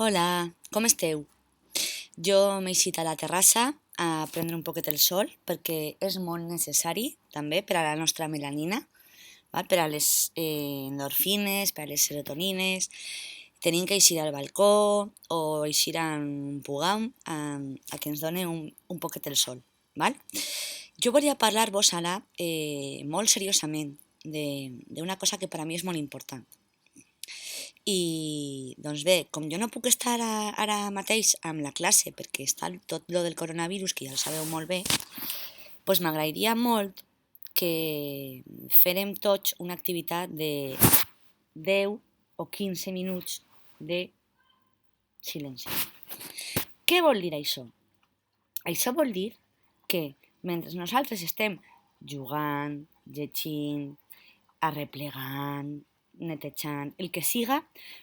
Hola, com esteu? Jo m'he eixit a la terrassa a prendre un poquet el sol perquè és molt necessari també per a la nostra melanina, val? Per a les endorfines, per a les serotonines. Tenim que eixir al balcó o eixir a un pugam a que ens doni un poquet el sol. Val? Jo volia parlar-vos ara molt seriosament d'una cosa que per a mi és molt important. I, doncs bé, com jo no puc estar ara mateix amb la classe perquè està tot lo del coronavirus, que ja el sabeu molt bé, doncs m'agradaria molt que fèrem tots una activitat de 10 o 15 minuts de silenci. Què vol dir això? Això vol dir que mentre nosaltres estem jugant, llegint, arreplegant, netejant, el que siga,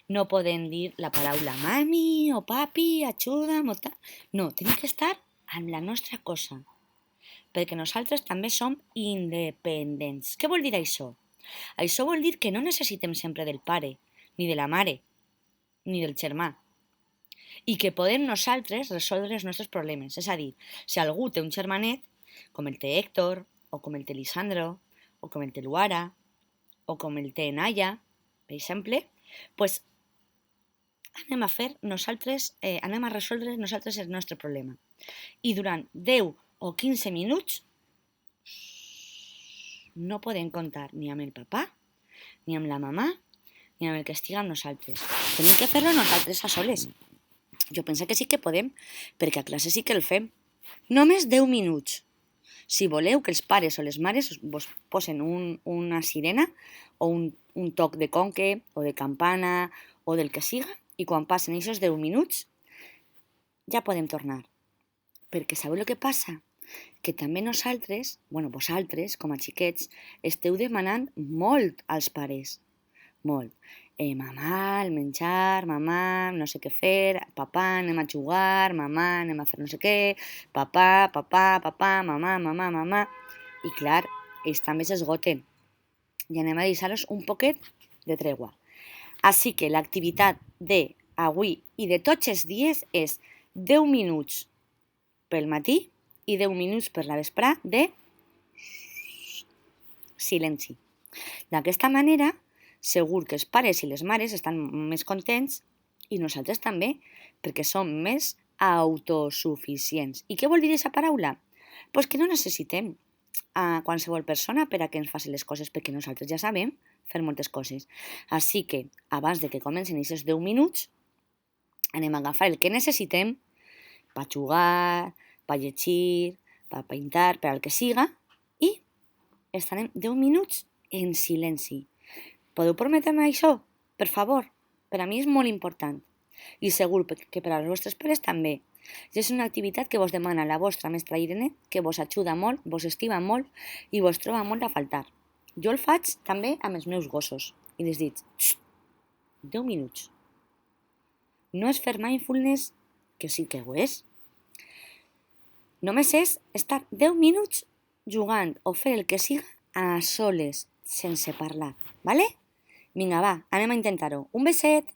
no podem dir la paraula mami o papi, ajuda'm o tal. No, tenim que estar amb la nostra cosa, perquè nosaltres també som independents. Què vol dir això? Això vol dir que no necessitem sempre del pare, ni de la mare, ni del germà, i que podem nosaltres resoldre els nostres problemes. És a dir, si algú té un germanet, com el té Héctor, o com el té Lisandro, o com el té Luara, o com el té Naya, per exemple, doncs anem a resoldre nosaltres el nostre problema. I durant 10 o 15 minuts no podem comptar ni amb el papà, ni amb la mamà, ni amb el que estiga amb nosaltres. Tenim que fer-lo nosaltres a soles. Jo penso que sí que podem, perquè a classe sí que el fem. Només 10 minuts. Si voleu que els pares o les mares vos posen una sirena o un toc de conque o de campana o del que siga, i quan passen aquests 10 minuts ja podem tornar. Perquè sabeu el que passa? Que també nosaltres, vosaltres, com a xiquets, esteu demanant molt als pares. Molt. Mamà, el menjar, mamà, no sé què fer, papà, anem a jugar, mamà, anem a fer no sé què, papà, mamà. I clar, ells també s'esgoten. I anem a deixar-los un poquet de tregua. Així que l'activitat d'avui i de tots els dies és 10 minuts pel matí i 10 minuts per la vesprà de silenci. D'aquesta manera, segur que els pares i les mares estan més contents i nosaltres també, perquè som més autosuficients. I què vol dir aquesta paraula? Doncs que no necessitem a qualsevol persona per a que ens faci les coses, perquè nosaltres ja sabem fer moltes coses. Així que, abans de que comencin aquests 10 minuts, anem a agafar el que necessitem per jugar, per llegir, per pintar, per al que siga, i estarem 10 minuts en silenci. Podeu permetre-me això? Per favor, per a mi és molt important. I segur que per als vostres pares també. I és una activitat que vos demana la vostra mestra Irene, que vos ajuda molt, vos estima molt i vos troba molt a faltar. Jo el faig també amb els meus gossos i les dic, 10 minuts. No és fer mindfulness, que sí que ho és. Només és estar 10 minuts jugant o fer el que siga a soles, sense parlar, vale? Vinga, va, anem a intentar-ho. Un beset!